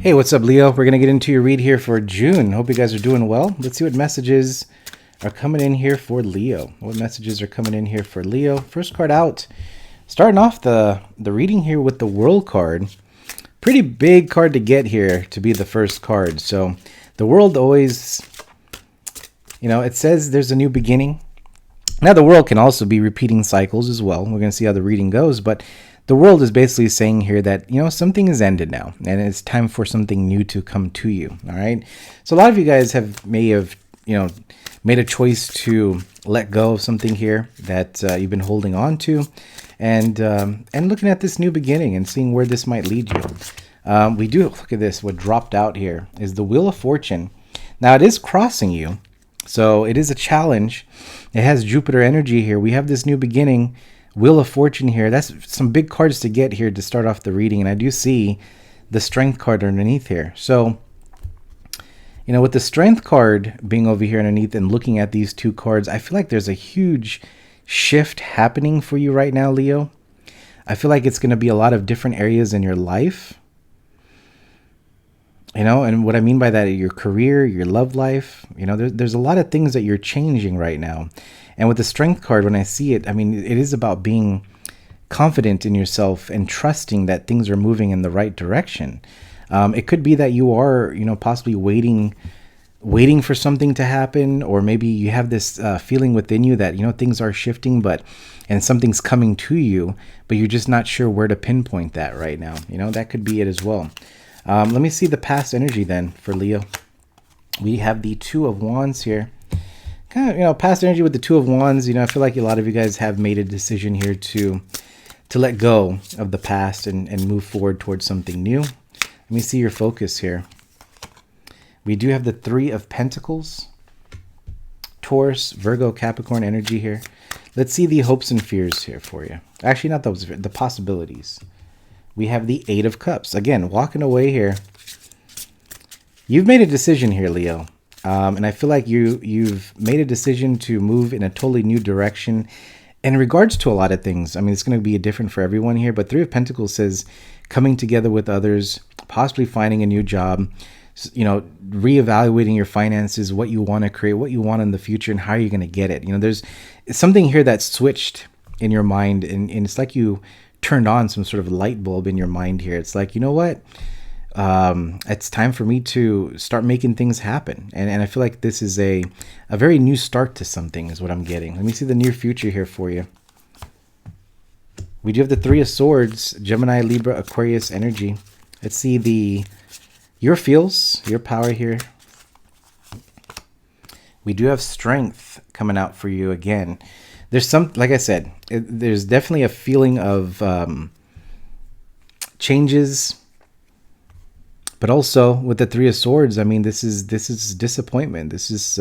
Hey, what's up, Leo? We're going to get into your read here for June. Hope you guys are doing well. Let's see what messages are coming in here for Leo. What messages are coming in here for Leo? First card out. Starting off the reading here with the World card. Pretty big card to get here to be the first card. So the World always, it says there's a new beginning. Now the World can also be repeating cycles as well. We're going to see how the reading goes, but the World is basically saying here that, something is ended now and it's time for something new to come to you. All right. So a lot of you guys may have made a choice to let go of something here that you've been holding on to, and looking at this new beginning and seeing where this might lead you. We do look at this. What dropped out here is the Wheel of Fortune. Now it is crossing you. So it is a challenge. It has Jupiter energy here. We have this new beginning. Wheel of Fortune here. That's some big cards to get here to start off the reading. And I do see the Strength card underneath here. So, with the Strength card being over here underneath and looking at these two cards, I feel like there's a huge shift happening for you right now, Leo. I feel like it's going to be a lot of different areas in your life. And what I mean by that, your career, your love life, there's a lot of things that you're changing right now. And with the Strength card, when I see it, it is about being confident in yourself and trusting that things are moving in the right direction. It could be that you are, possibly waiting for something to happen, or maybe you have this feeling within you that, things are shifting, and something's coming to you, but you're just not sure where to pinpoint that right now. That could be it as well. Let me see the past energy then for Leo. We have the Two of Wands here. Kind of, past energy with the Two of Wands. I feel like a lot of you guys have made a decision here to let go of the past and move forward towards something new. Let me see your focus here. We do have the Three of Pentacles. Taurus, Virgo, Capricorn energy here. Let's see the hopes and fears here for you. Actually, not those, the possibilities. We have the Eight of Cups. Again, walking away here. You've made a decision here, Leo. And I feel like you've made a decision to move in a totally new direction in regards to a lot of things. It's going to be different for everyone here. But Three of Pentacles says coming together with others, possibly finding a new job, reevaluating your finances, what you want to create, what you want in the future, and how you're going to get it. There's something here that's switched in your mind. And it's like you turned on some sort of light bulb in your mind here. It's like, what? It's time for me to start making things happen. And I feel like this is a very new start to something is what I'm getting. Let me see the near future here for you. We do have the Three of Swords, Gemini, Libra, Aquarius energy. Let's see your feels, your power here. We do have Strength coming out for you again. There's like I said, there's definitely a feeling of changes. But also with the Three of Swords, this is disappointment. This is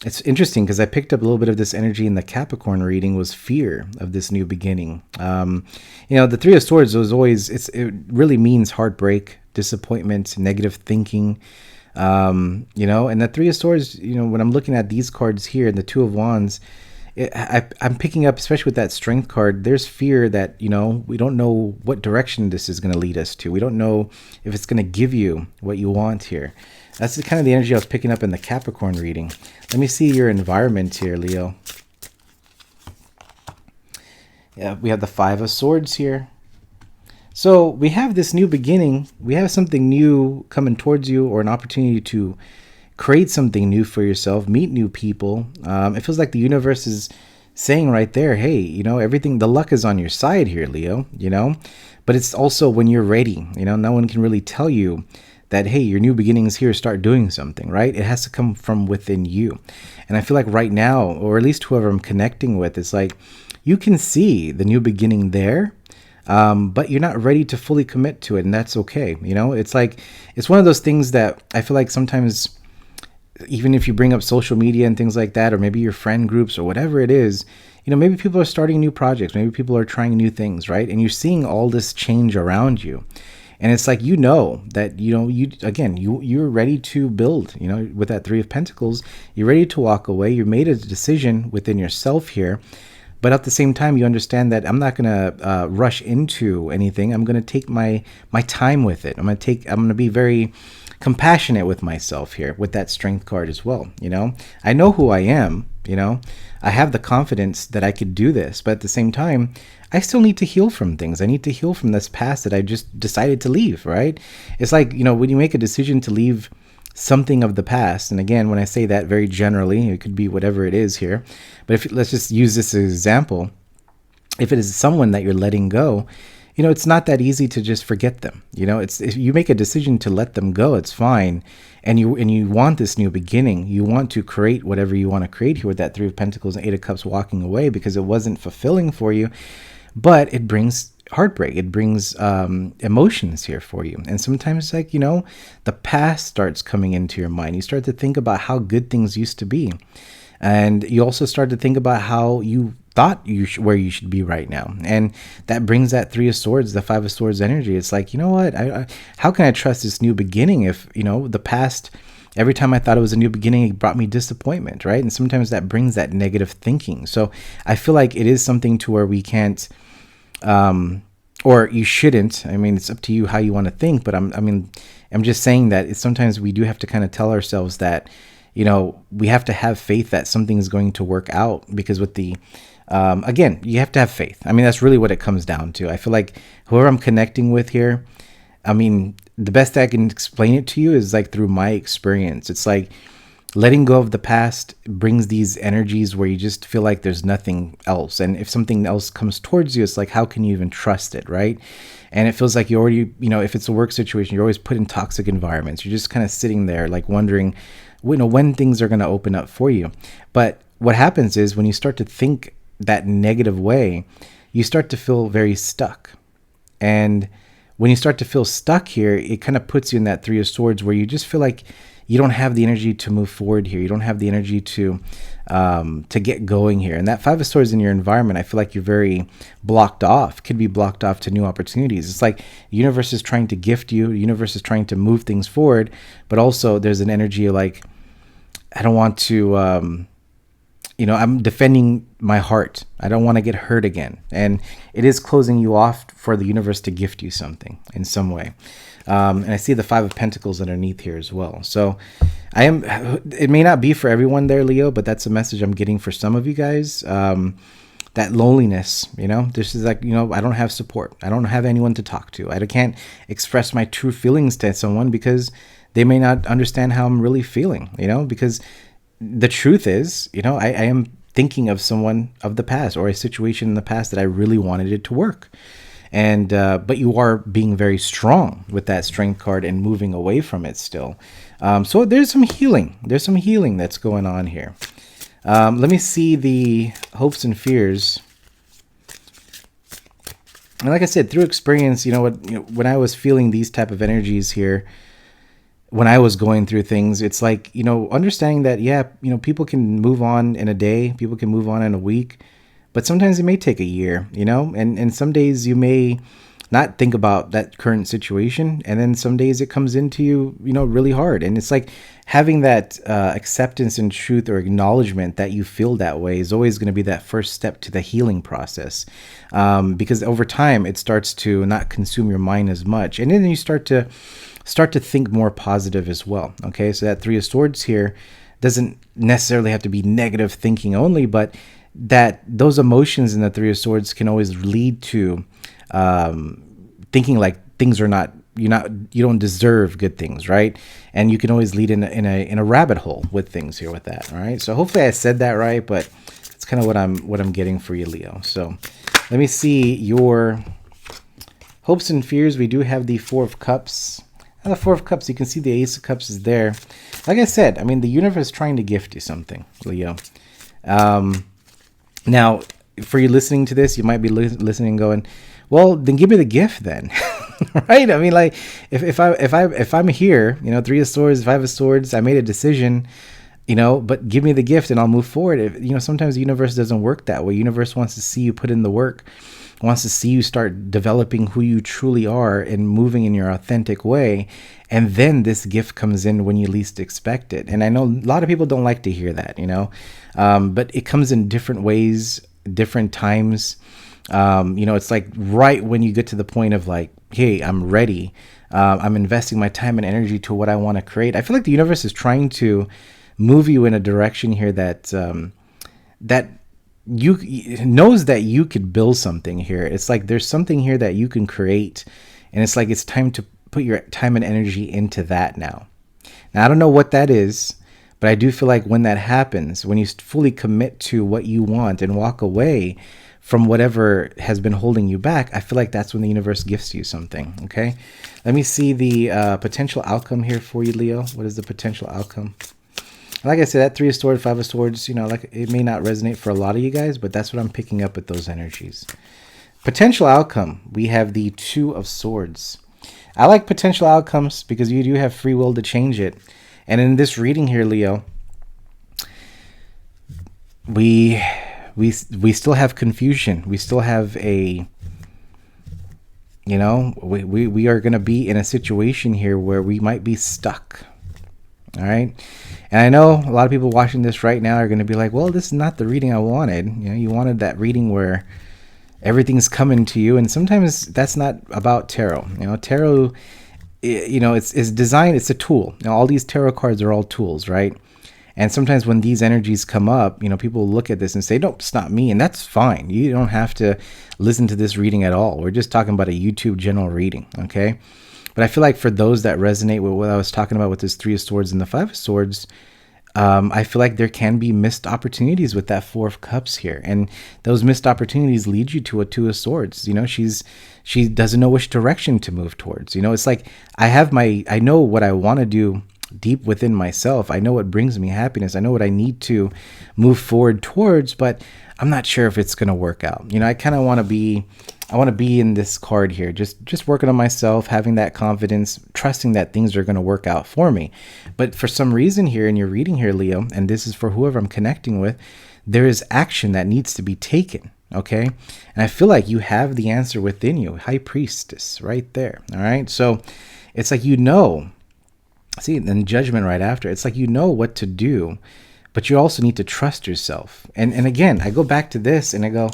it's interesting because I picked up a little bit of this energy in the Capricorn reading was fear of this new beginning. The Three of Swords was always it really means heartbreak, disappointment, negative thinking. And the Three of Swords, when I'm looking at these cards here and the Two of Wands, I'm picking up, especially with that Strength card, there's fear that, we don't know what direction this is going to lead us to. We don't know if it's going to give you what you want here. That's the kind of the energy I was picking up in the Capricorn reading. Let me see your environment here, Leo. Yeah, we have the Five of Swords here. So we have this new beginning. We have something new coming towards you, or an opportunity to create something new for yourself, meet new people. It feels like the universe is saying right there, hey, everything, the luck is on your side here, Leo, but it's also when you're ready, no one can really tell you that, hey, your new beginning is here, start doing something, right? It has to come from within you. And I feel like right now, or at least whoever I'm connecting with, it's like you can see the new beginning there, but you're not ready to fully commit to it. And that's okay. It's like, it's one of those things that I feel like sometimes, even if you bring up social media and things like that, or maybe your friend groups or whatever it is, maybe people are starting new projects, maybe people are trying new things, right? And you're seeing all this change around you. And it's like, that, you're ready to build, with that Three of Pentacles, you're ready to walk away. You made a decision within yourself here, But at the same time, you understand that I'm not going to rush into anything. I'm going to take my time with it. I'm going to be very compassionate with myself here with that strength card as well. I know who I am. I have the confidence that I could do this, but at the same time, I still need to heal from things. I need to heal from this past that I just decided to leave, right? It's like, when you make a decision to leave something of the past, and again, when I say that very generally, it could be whatever it is here, but let's just use this as an example. If it is someone that you're letting go, it's not that easy to just forget them. If you make a decision to let them go, it's fine. And you want this new beginning. You want to create whatever you want to create here with that Three of Pentacles and Eight of Cups walking away because it wasn't fulfilling for you. But it brings heartbreak. It brings emotions here for you. And sometimes the past starts coming into your mind. You start to think about how good things used to be. And you also start to think about how you thought where you should be right now. And that brings that Three of Swords, the Five of Swords energy. It's like, what? How can I trust this new beginning if, the past, every time I thought it was a new beginning, it brought me disappointment, right? And sometimes that brings that negative thinking. So I feel like it is something to where we can't, or you shouldn't. I mean, it's up to you how you want to think, but I'm just saying that sometimes we do have to kind of tell ourselves that, we have to have faith that something is going to work out, because with the, again, you have to have faith. I mean, that's really what it comes down to. I feel like whoever I'm connecting with here, the best I can explain it to you is like through my experience. It's like letting go of the past brings these energies where you just feel like there's nothing else. And if something else comes towards you, it's like, how can you even trust it, right? And it feels like you already, if it's a work situation, you're always put in toxic environments. You're just kind of sitting there like wondering, when things are going to open up for you. But what happens is when you start to think that negative way, you start to feel very stuck. And when you start to feel stuck here, it kind of puts you in that Three of Swords where you just feel like you don't have the energy to move forward here. You don't have the energy to get going here. And that Five of Swords in your environment, I feel like you're very blocked off, could be blocked off to new opportunities. It's like the universe is trying to gift you. The universe is trying to move things forward. But also there's an energy of like, I don't want to, I'm defending my heart. I don't want to get hurt again. And it is closing you off for the universe to gift you something in some way. And I see the Five of Pentacles underneath here as well. So it may not be for everyone there, Leo, but that's a message I'm getting for some of you guys. That loneliness, this is like, I don't have support. I don't have anyone to talk to. I can't express my true feelings to someone because they may not understand how I'm really feeling, because the truth is, I am thinking of someone of the past or a situation in the past that I really wanted it to work. And, but you are being very strong with that Strength card and moving away from it still. So there's some healing. There's some healing that's going on here. Let me see the hopes and fears. And like I said, through experience, when I was feeling these type of energies here, when I was going through things, it's like, understanding that, people can move on in a day, people can move on in a week, but sometimes it may take a year, and some days you may not think about that current situation. And then some days it comes into you, really hard. And it's like having that acceptance and truth or acknowledgement that you feel that way is always going to be that first step to the healing process. Because over time it starts to not consume your mind as much. And then you start to think more positive as well. Okay. So that Three of Swords here doesn't necessarily have to be negative thinking only, but that those emotions in the Three of Swords can always lead to thinking like things are not, you don't deserve good things, right? And you can always lead in a rabbit hole with things here with that. All right. So hopefully I said that right, but it's kind of what I'm getting for you, Leo. So let me see your hopes and fears. We do have the Four of Cups. And the Four of Cups, you can see the Ace of Cups is there. Like I said, the universe is trying to gift you something, Leo. Now, for you listening to this, you might be listening and going, well, then give me the gift then. Right? Like if I'm here, Three of Swords, Five of Swords, I made a decision, but give me the gift and I'll move forward. Sometimes the universe doesn't work that way. Universe wants to see you put in the work, wants to see you start developing who you truly are and moving in your authentic way. And then this gift comes in when you least expect it. And I know a lot of people don't like to hear that, but it comes in different ways different times. It's like right when you get to the point of like, hey, I'm ready. I'm investing my time and energy to what I want to create. I feel like the universe is trying to move you in a direction here that you knows that you could build something here. It's like there's something here that you can create, and it's like it's time to put your time and energy into that now. Now I don't know what that is, but I do feel like when that happens, when you fully commit to what you want and walk away from whatever has been holding you back, I feel like that's when the universe gifts you something. Okay, let me see the potential outcome here for you, Leo. What is the potential outcome? Like I said, that 3 of Swords, 5 of Swords, like it may not resonate for a lot of you guys, but that's what I'm picking up with those energies. Potential outcome, we have the 2 of Swords. I like potential outcomes because you do have free will to change it. And in this reading here, Leo, we still have confusion. We still have we are going to be in a situation here where we might be stuck. All right. And I know a lot of people watching this right now are going to be like, well, this is not the reading I wanted. You wanted that reading where everything's coming to you. And sometimes that's not about tarot. Tarot, it's designed, it's a tool. All these tarot cards are all tools, right? And sometimes when these energies come up, people look at this and say, no, it's not me. And that's fine. You don't have to listen to this reading at all. We're just talking about a YouTube general reading. Okay. But I feel like for those that resonate with what I was talking about with this 3 of Swords and the 5 of Swords, I feel like there can be missed opportunities with that 4 of Cups here. And those missed opportunities lead you to a 2 of Swords. She doesn't know which direction to move towards. It's like I know what I want to do deep within myself. I know what brings me happiness. I know what I need to move forward towards, but I'm not sure if it's going to work out. I kind of want to be in this card here, just working on myself, having that confidence, trusting that things are going to work out for me. But for some reason here in your reading here, Leo, and this is for whoever I'm connecting with, there is action that needs to be taken. Okay. And I feel like you have the answer within you. High Priestess right there. All right. So it's like, see, then Judgment right after. It's like, what to do, but you also need to trust yourself. And again, I go back to this and I go,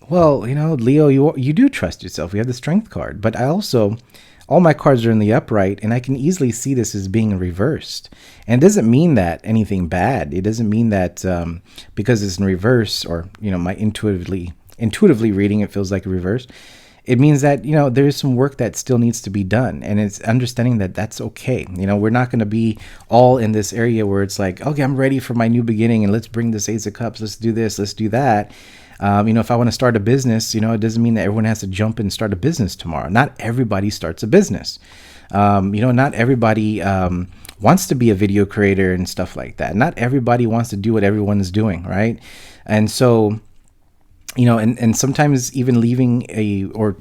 well, Leo, you do trust yourself. We have the Strength card, but I also, all my cards are in the upright, and I can easily see this as being reversed. And it doesn't mean that anything bad. It doesn't mean that because it's in reverse, or my intuitively reading, it feels like a reverse. It means that there is some work that still needs to be done, and it's understanding that that's okay. We're not going to be all in this area where it's like, okay, I'm ready for my new beginning, and let's bring this Ace of Cups. Let's do this. Let's do that. If I want to start a business, it doesn't mean that everyone has to jump and start a business tomorrow. Not everybody starts a business. Not everybody wants to be a video creator and stuff like that. Not everybody wants to do what everyone's doing, right? And so, and sometimes even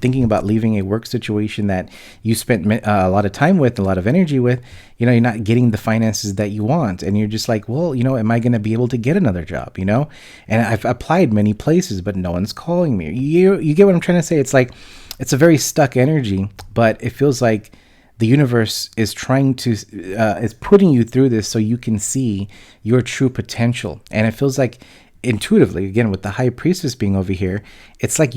thinking about leaving a work situation that you spent a lot of time with, a lot of energy with, you're not getting the finances that you want. And you're just like, well, am I going to be able to get another job? And I've applied many places, but no one's calling me. You get what I'm trying to say? It's like, it's a very stuck energy, but it feels like the universe is trying to, is putting you through this so you can see your true potential. And it feels like, intuitively, again, with the High Priestess being over here, it's like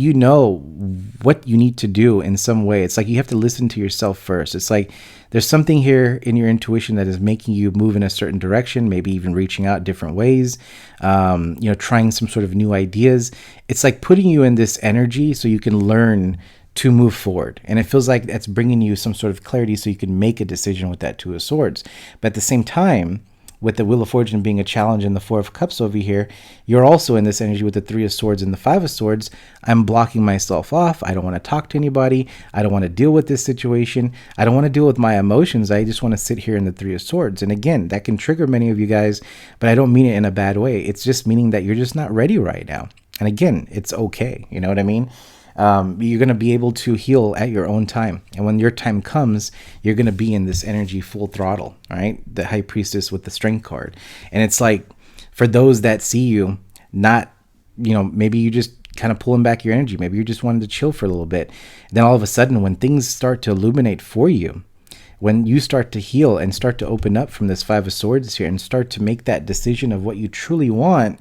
what you need to do in some way. It's like you have to listen to yourself first. It's like there's something here in your intuition that is making you move in a certain direction, maybe even reaching out different ways, trying some sort of new ideas. It's like putting you in this energy so you can learn to move forward. And it feels like that's bringing you some sort of clarity so you can make a decision with that 2 of Swords. But at the same time, with the Wheel of Fortune being a challenge and the 4 of Cups over here, you're also in this energy with the 3 of Swords and the 5 of Swords. I'm blocking myself off. I don't want to talk to anybody. I don't want to deal with this situation. I don't want to deal with my emotions. I just want to sit here in the 3 of Swords. And again, that can trigger many of you guys, but I don't mean it in a bad way. It's just meaning that you're just not ready right now. And again, it's okay. You know what I mean? You're going to be able to heal at your own time. And when your time comes, you're going to be in this energy full throttle, right? The High Priestess with the Strength card. And it's like, for those that see you, not, maybe you just kind of pulling back your energy. Maybe you just wanted to chill for a little bit. Then all of a sudden, when things start to illuminate for you, when you start to heal and start to open up from this 5 of Swords here and start to make that decision of what you truly want,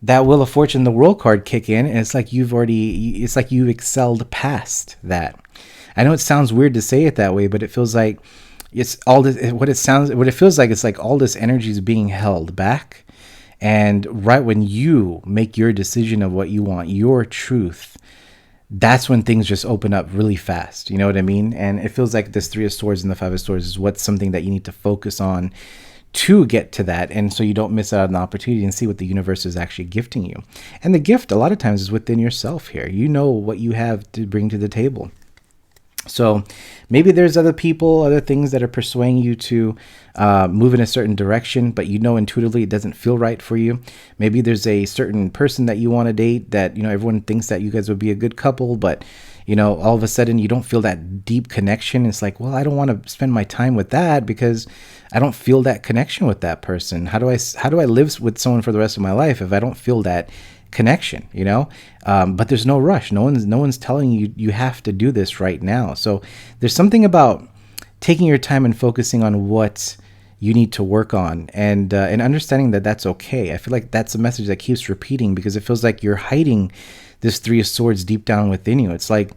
that Wheel of Fortune, the World card kick in, and it's like you've excelled past that. I know it sounds weird to say it that way, but it feels like it's all this, what it feels like, it's like all this energy is being held back. And right when you make your decision of what you want, your truth, that's when things just open up really fast. You know what I mean? And it feels like this Three of Swords and the Five of Swords is what's something that you need to focus on to get to that, and so you don't miss out on the opportunity and see what the universe is actually gifting you. And the gift a lot of times is within yourself here. You know what you have to bring to the table. So maybe there's other people, other things that are persuading you to move in a certain direction, but you know intuitively it doesn't feel right for you. Maybe there's a certain person that you want to date that, you know, everyone thinks that you guys would be a good couple, but, you know, all of a sudden you don't feel that deep connection. It's like, well, I don't want to spend my time with that because I don't feel that connection with that person. How do I live with someone for the rest of my life if I don't feel that connection, you know? But there's no rush. No one's telling you you have to do this right now. So there's something about taking your time and focusing on what you need to work on, and understanding that that's okay. I feel like that's a message that keeps repeating because it feels like you're hiding this Three of Swords deep down within you. It's like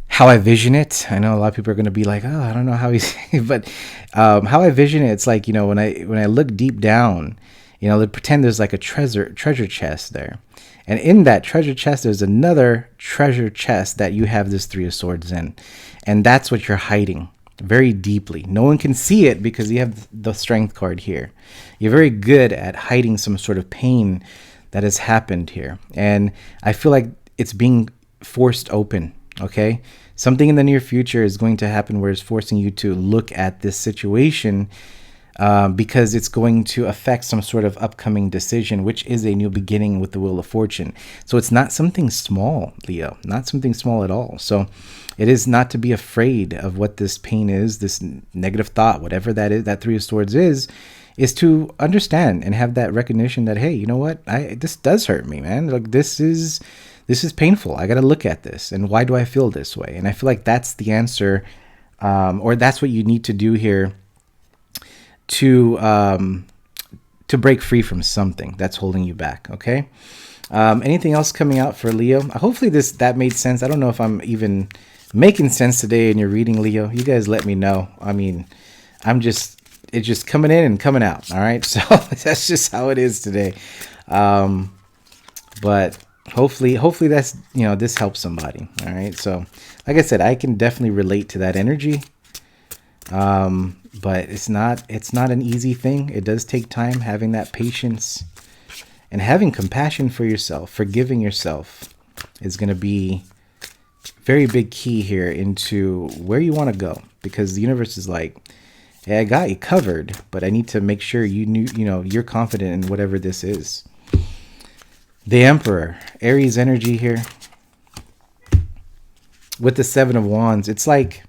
how I vision it. I know a lot of people are going to be like, oh, I don't know how he's, but how I vision it, it's like, you know, when I look deep down, you know, they pretend there's like a treasure chest there. And in that treasure chest, there's another treasure chest that you have this Three of Swords in. And that's what you're hiding very deeply. No one can see it because you have the Strength card here. You're very good at hiding some sort of pain that has happened here. And I feel like it's being forced open, okay? Something in the near future is going to happen where it's forcing you to look at this situation because it's going to affect some sort of upcoming decision, which is a new beginning with the Wheel of Fortune. So it's not something small, Leo, not something small at all. So it is not to be afraid of what this pain is, this negative thought, whatever that is, that Three of Swords is to understand and have that recognition that, hey, you know what, this does hurt me, man. Like this is painful. I got to look at this, and why do I feel this way? And I feel like that's the answer, or that's what you need to do here to break free from something that's holding you back. Okay. Anything else coming out for Leo? Hopefully that made sense. I don't know if I'm even making sense today in your reading, Leo. You guys let me know. I mean, it's just coming in and coming out. All right. So that's just how it is today. But hopefully that's, you know, this helps somebody. All right. So like I said, I can definitely relate to that energy. But it's not an easy thing. It does take time. Having that patience and having compassion for yourself, forgiving yourself, is going to be very big key here into where you want to go, because the universe is like, hey, I got you covered, but I need to make sure you're confident in whatever this is. The Emperor, Aries energy here with the Seven of Wands. It's like,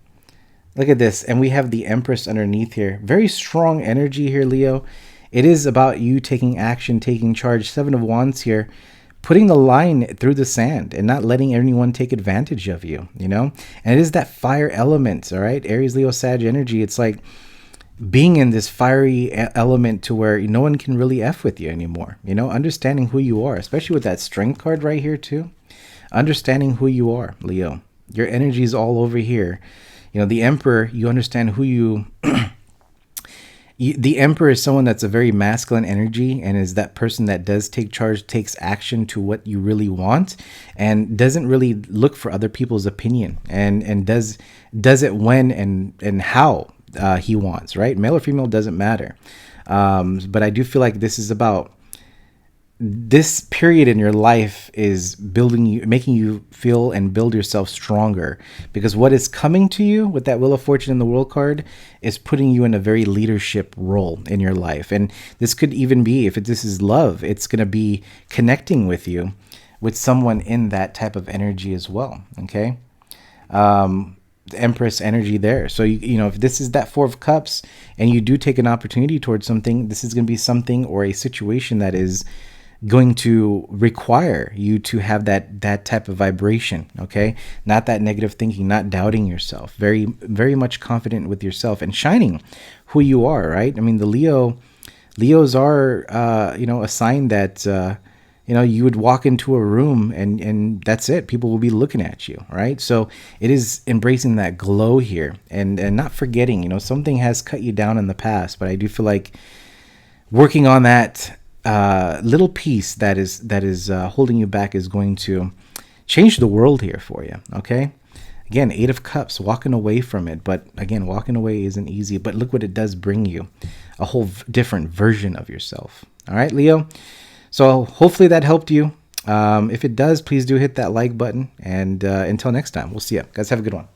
look at this. And we have the Empress underneath here. Very strong energy here, Leo. It is about you taking action, taking charge. Seven of Wands here, putting the line through the sand and not letting anyone take advantage of you, you know? And it is that fire element, all right? Aries, Leo, Sag energy. It's like being in this fiery element to where no one can really F with you anymore, you know? Understanding who you are, especially with that Strength card right here too. Understanding who you are, Leo. Your energy is all over here. You know, the Emperor, you understand who you... The Emperor is someone that's a very masculine energy and is that person that does take charge, takes action to what you really want, and doesn't really look for other people's opinion, and does it when and how he wants, right? Male or female doesn't matter. But I do feel like this is about... This period in your life is building you, making you feel and build yourself stronger, because what is coming to you with that Wheel of Fortune in the World card is putting you in a very leadership role in your life. And this could even be, this is love, it's going to be connecting with you with someone in that type of energy as well. Okay. The Empress energy there. So, you know, if this is that Four of Cups and you do take an opportunity towards something, this is going to be something or a situation that is going to require you to have that type of vibration, okay? Not that negative thinking, not doubting yourself, very, very much confident with yourself and shining who you are, right? I mean, Leos are, a sign that you would walk into a room and that's it. People will be looking at you, right? So it is embracing that glow here and not forgetting, something has cut you down in the past, but I do feel like working on that little piece that is holding you back is going to change the world here for you. Okay. Again, 8 of Cups, walking away from it. But again, walking away isn't easy. But look what it does bring you, a whole different version of yourself. All right, Leo. So hopefully that helped you. If it does, please do hit that like button. And until next time, we'll see you guys. Have a good one.